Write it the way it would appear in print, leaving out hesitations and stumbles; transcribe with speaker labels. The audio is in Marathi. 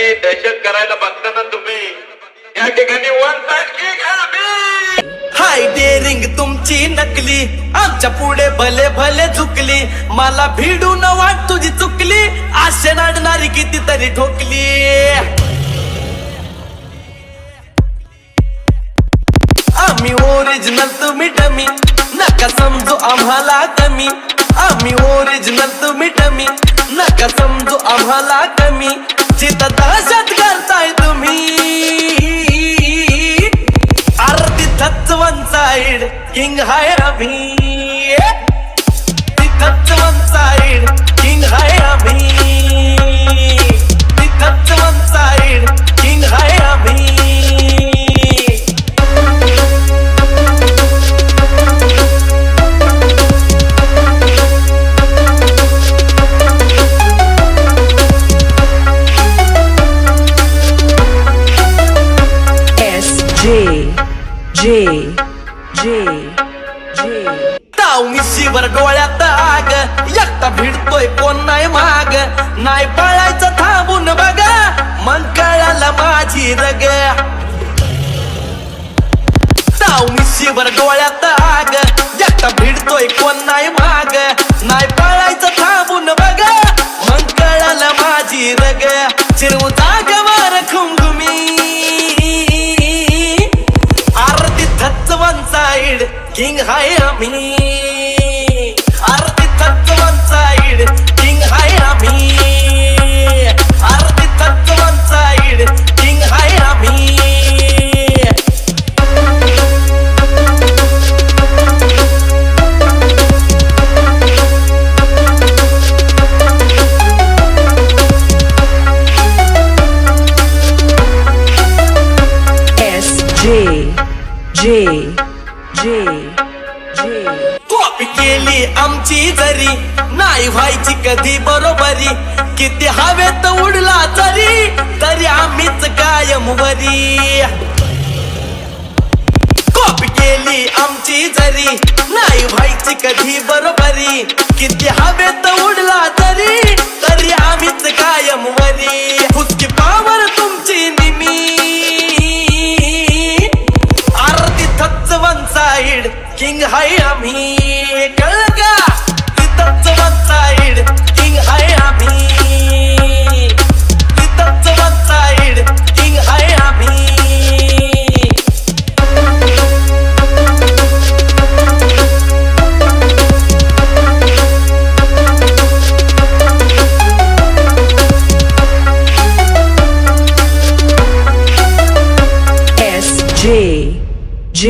Speaker 1: ठिकाणी दहशत करायला बघताना तुम्ही या ठिकाणी वन साइड किक आहे.
Speaker 2: हाय डेअरिंग तुमची नकली, आमच्या पुढे भले भले झुकली. मला भिडू न वाट तुझी चुकली, आशे नाडणारी कितीतरी ठोकली. आम्ही ओरिजिनल तुम्ही डमी, नका समजू आम्हाला कमी. आम्ही ओरिजिनल तुम्ही डमी, नका समजू आम्हाला कमी. जिथं दहशत करताय तुम्ही, तिथंच वन साइड किंग हाय आम्ही. तिथंच वन साइड किंग हाय आम्ही. तिथंच वन साइड किंग हाय आम्ही. मिशीवर डोळ्यात आग, एकटा भिडतोय कोण नाही माग. नाही पळायचं थांबून बघा, मग कळालं माझी रग. मिशीवर डोळ्यात आग, एकटा भिडतोय कोण नाही माग. नाही पळायचं थांबून बघा, मग कळालं माझी रग. चिरवू जागेवर घुमघुमी, आरती थच वन साइड किंग हाय आम्ही. आरती थच वन साइड किंग हाय आम्ही. आरती थच वन साइड किंग हाय आम्ही. कॉपी केली आमची जरी, नाही व्हायची कधी बरोबरी. किती हवेत उडला तरी आम्हीच कायम वरी. कॉपी केली आमची जरी, नाही व्हायची कधी बरोबरी. किती हवेत उडला तरी आम्हीच कायम वरी. फुसकी पावर तुमची निमी, तिथंच वन साइड किंग हाय आम्ही. कळलं का? तिथंच वन साइड किंग हाय आम्ही. तिथंच वन साइड किंग हाय आम्ही.
Speaker 3: J